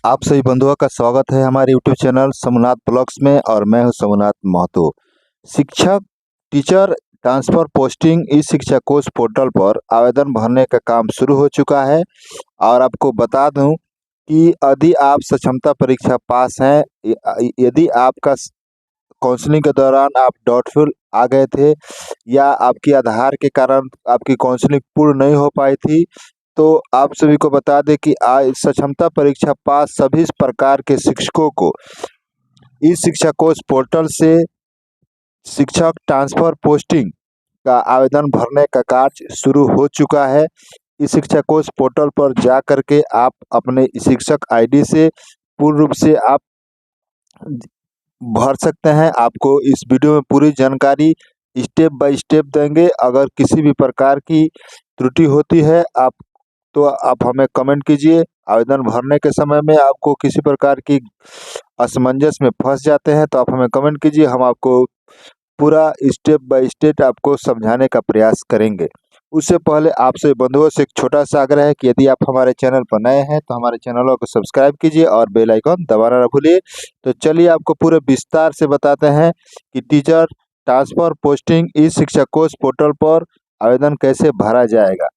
आप सभी बंधुओं का स्वागत है हमारे यूट्यूब चैनल सोमनाथ ब्लॉग्स में और मैं हूं सोमनाथ महतो। शिक्षक टीचर ट्रांसफर पोस्टिंग ई शिक्षा कोष पोर्टल पर आवेदन भरने का काम शुरू हो चुका है। और आपको बता दूं कि यदि आप सक्षमता परीक्षा पास हैं, यदि आपका काउंसलिंग के दौरान आप डाउटफुल आ गए थे या आपकी आधार के कारण आपकी काउंसलिंग पूर्ण नहीं हो पाई थी, तो आप सभी को बता दें कि आज सक्षमता परीक्षा पास सभी प्रकार के शिक्षकों को इस शिक्षा कोष पोर्टल से शिक्षक ट्रांसफर पोस्टिंग का आवेदन भरने का कार्य शुरू हो चुका है। इस शिक्षा कोष पोर्टल पर जा करके आप अपने शिक्षक आईडी से पूर्ण रूप से आप भर सकते हैं। आपको इस वीडियो में पूरी जानकारी स्टेप बाय स्टेप देंगे। अगर किसी भी प्रकार की त्रुटि होती है आप हमें कमेंट कीजिए। आवेदन भरने के समय में आपको किसी प्रकार की असमंजस में फंस जाते हैं तो आप हमें कमेंट कीजिए, हम आपको पूरा स्टेप बाय स्टेप आपको समझाने का प्रयास करेंगे। उससे पहले आपसे बंधुओं से एक छोटा सा आग्रह है कि यदि आप हमारे चैनल पर नए हैं तो हमारे चैनलों को सब्सक्राइब कीजिए और बेल आइकन दबाना ना भूलिए। तो चलिए आपको पूरे विस्तार से बताते हैं कि टीचर ट्रांसफर पोस्टिंग ई शिक्षा कोष पोर्टल पर आवेदन कैसे भरा जाएगा।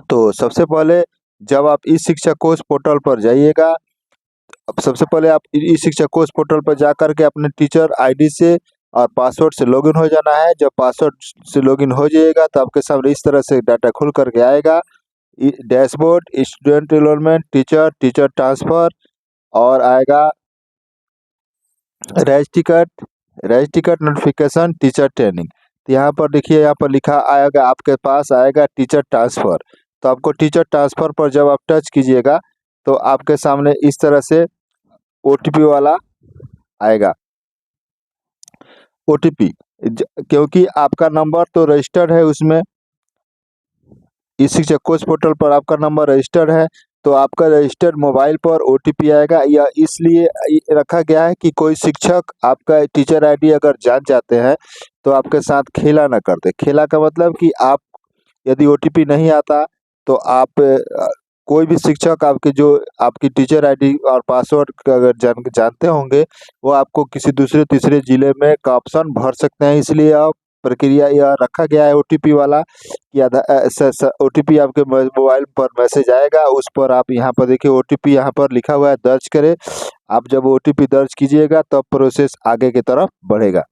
तो सबसे पहले जब आप ई शिक्षा कोष पोर्टल पर जाइएगा, सबसे पहले आप ई शिक्षा कोष पोर्टल पर जा करके अपने टीचर आईडी से और पासवर्ड से लॉगिन हो जाना है। जब पासवर्ड से लॉगिन हो जाएगा तो आपके सामने इस तरह से डाटा खुल करके आएगा। Dashboard, student enrolment, teacher transfer और आएगा razz ticket notification, teacher training. तो यहाँ पर देखिए, यहाँ पर लिखा आएगा, आपके पास आएगा टीचर ट्रांसफर। तो आपको टीचर ट्रांसफर पर जब आप टच कीजिएगा तो आपके सामने इस तरह से ओटीपी वाला आएगा। ओटीपी क्योंकि आपका नंबर तो रजिस्टर्ड है, उसमें इस शिक्षा कोष पोर्टल पर आपका नंबर रजिस्टर्ड है, तो आपका रजिस्टर्ड मोबाइल पर ओटीपी आएगा। यह इसलिए रखा गया है कि कोई शिक्षक आपका टीचर आईडी अगर जान जाते हैं तो आपके साथ खेला ना करते। खेला का मतलब कि आप यदि ओटीपी नहीं आता तो आप कोई भी शिक्षक आपकी टीचर आईडी और पासवर्ड अगर जानते होंगे, वो आपको किसी दूसरे तीसरे जिले में का ऑप्शन भर सकते हैं। इसलिए आप प्रक्रिया यह रखा गया है ओटीपी वाला कि ओटीपी आपके मोबाइल पर मैसेज आएगा, उस पर आप यहाँ पर देखिए ओटीपी यहाँ पर लिखा हुआ है, दर्ज करें। आप जब ओटीपी दर्ज कीजिएगा तब प्रोसेस आगे की तरफ बढ़ेगा।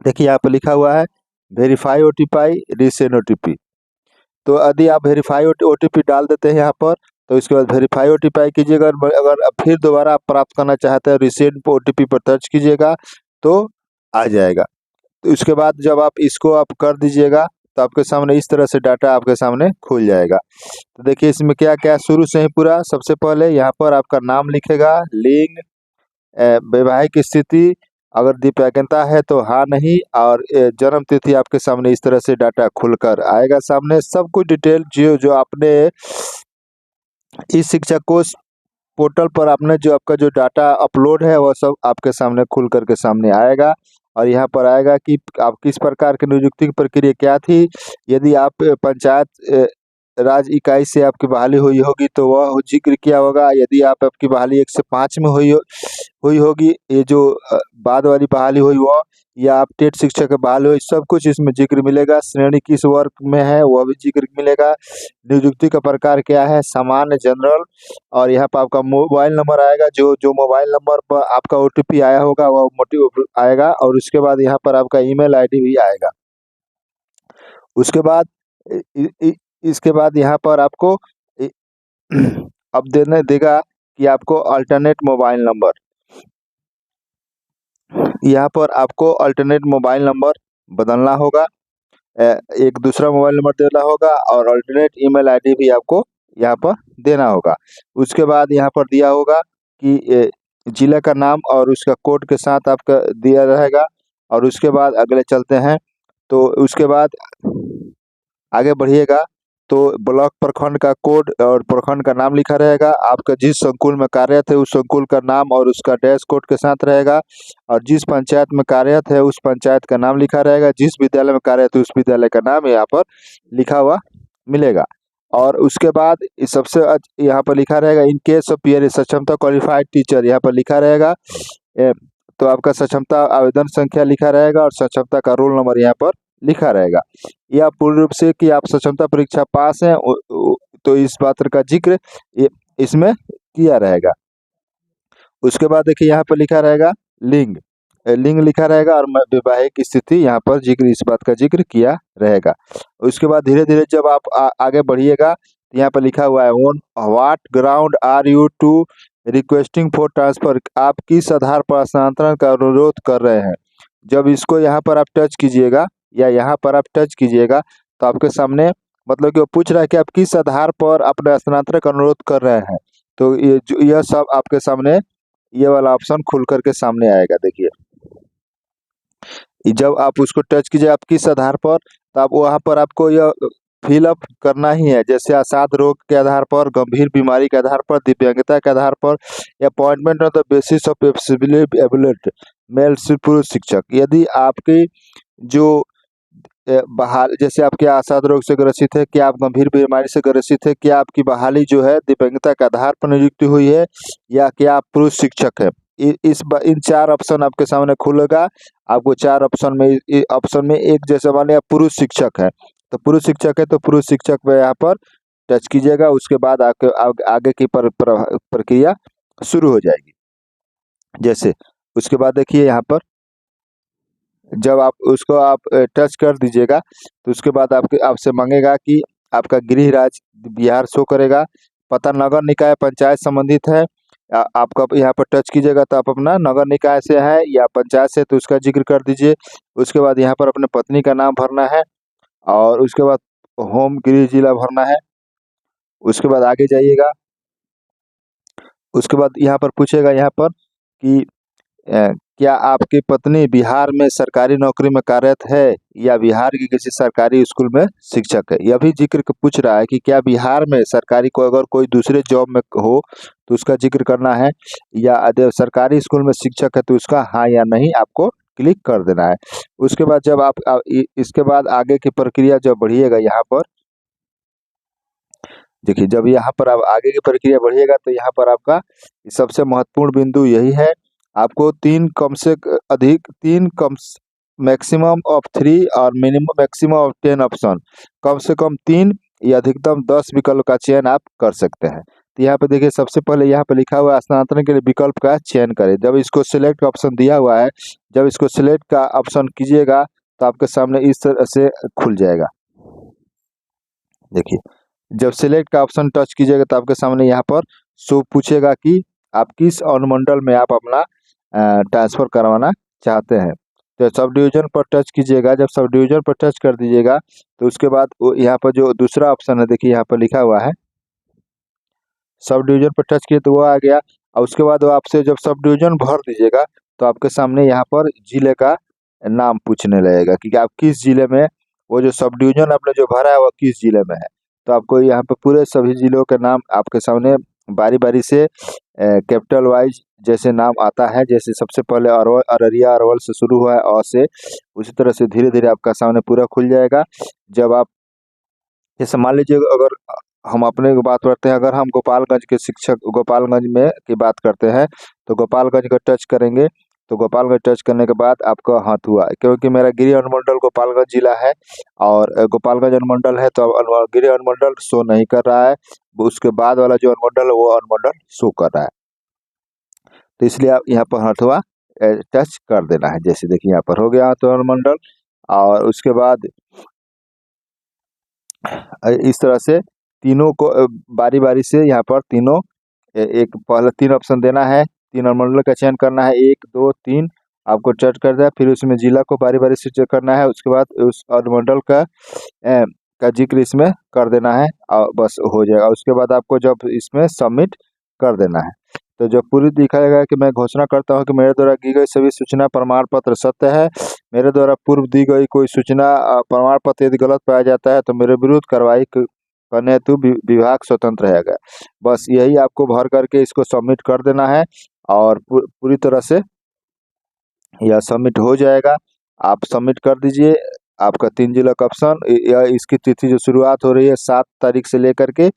देखिए यहाँ पर लिखा हुआ है वेरीफाई ओटीपी रीसेंड ओटीपी। तो यदि आप वेरीफाई ओटीपी डाल देते हैं यहाँ पर, तो इसके बाद वेरीफाई ओटीपी कीजिएगा। अगर फिर दोबारा आप प्राप्त करना चाहते हैं, रीसेंड ओटीपी पर टच कीजिएगा तो आ जाएगा। तो उसके बाद जब आप इसको आप कर दीजिएगा तो आपके सामने इस तरह से डाटा आपके सामने खुल जाएगा। तो देखिए इसमें क्या क्या शुरू से ही पूरा, सबसे पहले यहाँ पर आपका नाम लिखेगा, लिंग, वैवाहिक स्थिति, अगर दिव्यांगता है तो हाँ नहीं, और जन्म तिथि आपके सामने इस तरह से डाटा खुलकर आएगा। सामने सब कुछ डिटेल जो आपने इस शिक्षा कोष पोर्टल पर आपने जो आपका जो डाटा अपलोड है वह सब आपके सामने खुल करके सामने आएगा। और यहाँ पर आएगा कि आप किस प्रकार की नियुक्ति की प्रक्रिया क्या थी। यदि आप पंचायत राज इकाई से आपकी बहाली हुई होगी तो वह जिक्र किया होगा। यदि आपकी बहाली 1 से 5 में हुई होगी, ये जो बाद वाली बहाली हुई वह, या आप टेट शिक्षक के बहाल हुई, सब कुछ इसमें जिक्र मिलेगा। श्रेणी किस वर्ग में है वह भी जिक्र मिलेगा। नियुक्ति का प्रकार क्या है, सामान्य, जनरल। और यहाँ पर आपका मोबाइल नंबर आएगा, जो मोबाइल नंबर पर आपका ओटीपी आया होगा वह मोटिव आएगा। और उसके बाद यहाँ पर आपका ईमेल आईडी भी आएगा। उसके बाद इसके बाद यहाँ पर आपको अब देगा कि आपको अल्टरनेट मोबाइल नंबर, यहाँ पर आपको अल्टरनेट मोबाइल नंबर बदलना होगा, एक दूसरा मोबाइल नंबर देना होगा और अल्टरनेट ईमेल आईडी भी आपको यहाँ पर देना होगा। उसके बाद यहाँ पर दिया होगा कि जिले का नाम और उसका कोड के साथ आपका दिया रहेगा। और उसके बाद अगले चलते हैं, तो उसके बाद आगे बढ़िएगा तो ब्लॉक प्रखंड का कोड और प्रखंड का नाम लिखा रहेगा। आपका जिस संकुल में कार्यरत है उस संकुल का नाम और उसका डैश कोड के साथ रहेगा। और जिस पंचायत में कार्यरत है उस पंचायत का नाम लिखा रहेगा। जिस विद्यालय में कार्यरत है उस विद्यालय का नाम यहाँ पर लिखा हुआ मिलेगा। और उसके बाद इस सबसे यहाँ पर लिखा रहेगा इन केस ऑफ पीआर सक्षमता क्वालिफाइड टीचर, यहाँ पर लिखा रहेगा तो आपका सक्षमता आवेदन संख्या लिखा रहेगा और सक्षमता का रोल नंबर यहाँ पर लिखा रहेगा। यह पूर्ण रूप से कि आप सक्षमता परीक्षा पास हैं तो इस पात्र का जिक्र इसमें किया रहेगा। उसके बाद देखिए यहाँ पर लिखा रहेगा लिंग, लिंग लिखा रहेगा और वैवाहिक स्थिति यहाँ पर जिक्र, इस बात का जिक्र किया रहेगा। उसके बाद धीरे धीरे जब आप आगे बढ़िएगा तो यहाँ पर लिखा हुआ है on what ground are you to requesting for transfer, आप किस आधार पर स्थानांतरण का अनुरोध कर रहे हैं। जब इसको यहाँ पर आप टच कीजिएगा या यहाँ पर आप टच कीजिएगा तो आपके सामने मतलब कि वो पूछ रहा है कि आप किस आधार पर अपने स्थानांतरण का अनुरोध कर रहे हैं। तो यह सब आपके सामने ये वाला ऑप्शन खुल करके सामने आएगा। देखिए जब आप उसको टच कीजिए आप किस आधार पर, तो आप वहाँ पर आपको यह फिलअप करना ही है, जैसे असाध रोग के आधार पर, गंभीर बीमारी के आधार पर, दिव्यांगता के आधार पर, appointment on the basis of ability male पुरुष शिक्षक। यदि आपकी जो बहाल जैसे आपके असाध रोग से ग्रसित है, क्या आप गंभीर बीमारी से ग्रसित है, क्या आपकी बहाली जो है दिव्यांगता के आधार पर नियुक्ति हुई है, या क्या आप पुरुष शिक्षक है। इन 4 ऑप्शन आपके सामने खुलेगा। आपको 4 ऑप्शन में एक जैसे मान लिया पुरुष शिक्षक है तो पुरुष शिक्षक है तो पुरुष शिक्षक पे यहाँ पर टच कीजिएगा। उसके बाद आपके आगे की प्रक्रिया शुरू हो जाएगी। जैसे उसके बाद देखिए यहाँ पर जब आप उसको आप टच कर दीजिएगा तो उसके बाद आपसे मांगेगा कि आपका गृह राज्य बिहार शो करेगा, पता नगर निकाय पंचायत संबंधित है। आपका यहाँ पर टच कीजिएगा तो आप अपना नगर निकाय से है या पंचायत से तो उसका जिक्र कर दीजिए। उसके बाद यहाँ पर अपने पत्नी का नाम भरना है और उसके बाद होम गृह जिला भरना है। उसके बाद आगे जाइएगा। उसके बाद यहाँ पर पूछेगा यहाँ पर कि क्या आपकी पत्नी बिहार में सरकारी नौकरी में कार्यरत है या बिहार के किसी सरकारी स्कूल में शिक्षक है। यह भी जिक्र पूछ रहा है कि क्या बिहार में सरकारी को अगर कोई दूसरे जॉब में हो तो उसका जिक्र करना है, या सरकारी स्कूल में शिक्षक है तो उसका हाँ या नहीं आपको क्लिक कर देना है। उसके बाद जब आप इसके बाद आगे की प्रक्रिया जब बढ़िएगा यहाँ पर देखिए, जब यहाँ पर आप आगे की प्रक्रिया बढ़िएगा तो यहाँ पर आपका सबसे महत्वपूर्ण बिंदु यही है, आपको 3 कम से अधिक 3 कम मैक्सिमम ऑफ 3 और मिनिमम मैक्सिमम ऑफ 10 ऑप्शन, कम से कम 3 या अधिकतम 10 विकल्प का चयन आप कर सकते हैं। तो यहाँ पे देखिए सबसे पहले यहाँ पे लिखा हुआ है स्थानांतरण के लिए विकल्प का चयन करें। जब इसको सिलेक्ट का ऑप्शन दिया हुआ है, जब इसको सिलेक्ट का ऑप्शन कीजिएगा तो आपके सामने इस तरह से खुल जाएगा। देखिए जब सिलेक्ट का ऑप्शन टच कीजिएगा तो आपके सामने यहाँ पर शो पूछेगा कि आप किस अनुमंडल में आप अपना ट्रांसफ़र करवाना चाहते हैं। तो सब डिवीज़न पर टच कीजिएगा। जब सब डिवीज़न पर टच कर दीजिएगा तो उसके बाद यहाँ पर जो दूसरा ऑप्शन है देखिए यहाँ पर लिखा हुआ है सब डिवीज़न पर टच किए तो वो आ गया। और उसके बाद वो आपसे जब सब डिवीज़न भर दीजिएगा तो आपके सामने यहाँ पर जिले का नाम पूछने लगेगा कि आप किस जिले में, वो जो सब डिवीज़न आपने जो भरा है वो किस जिले में है। तो आपको यहाँ पे पूरे सभी जिलों के नाम आपके सामने बारी बारी से कैपिटल वाइज जैसे नाम आता है, जैसे सबसे पहले अररिया अरवल से शुरू हुआ है अ से, उसी तरह से धीरे धीरे आपका सामने पूरा खुल जाएगा। जब आप जैसे मान लीजिए अगर हम अपने की बात करते हैं, अगर हम गोपालगंज के शिक्षक गोपालगंज में की बात करते हैं तो गोपालगंज का टच करेंगे तो गोपालगंज टच करने के बाद आपका हाथ हुआ, क्योंकि मेरा गृह अनुमंडल गोपालगंज जिला है और गोपालगंज अनुमंडल है तो गृह अनुमंडल शो नहीं कर रहा है, उसके बाद वाला जो अनुमंडल है वो अनुमंडल शो कर रहा है। तो इसलिए आप यहाँ पर हथुआ टच कर देना है। जैसे देखिए यहाँ पर हो गया तो अनुमंडल, और उसके बाद इस तरह से तीनों को बारी बारी से यहाँ पर तीनों एक पहले 3 ऑप्शन देना है, 3 अनुमंडल का चयन करना है, 1 2 3 आपको टच कर दिया। फिर उसमें जिला को बारी बारी से चेक करना है। उसके बाद उस अनुमंडल का जिक्र इसमें कर देना है और बस हो जाएगा। उसके बाद आपको जब इसमें सबमिट कर देना है तो जब पूरी दिखाएगा कि मैं घोषणा करता हूं कि मेरे द्वारा दी गई सभी सूचना प्रमाण पत्र सत्य है, मेरे द्वारा पूर्व दी गई कोई सूचना प्रमाण पत्र यदि गलत पाया जाता है तो मेरे विरुद्ध कार्रवाई करने हेतु विभाग स्वतंत्र रहेगा। बस यही आपको भर करके इसको सबमिट कर देना है और पूरी तरह से यह सबमिट हो जाएगा। आप सबमिट कर दीजिए। आपका 3 जिला का ऑप्शन या इसकी तिथि जो शुरुआत हो रही है 7 तारीख से लेकर के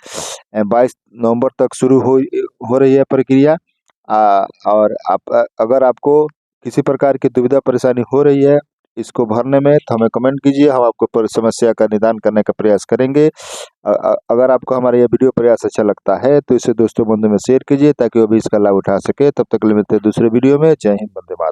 22 नवंबर तक शुरू हो रही है प्रक्रिया। और अगर आपको किसी प्रकार की दुविधा परेशानी हो रही है इसको भरने में तो हमें कमेंट कीजिए, हम आपको समस्या का निदान करने का प्रयास करेंगे। अगर आपको हमारा यह वीडियो प्रयास अच्छा लगता है तो इसे दोस्तों बंधु में शेयर कीजिए ताकि वो भी इसका लाभ उठा सके। तब तक के लिए मिलते हैं दूसरे वीडियो में। जय हिंद, वंदे मातरम।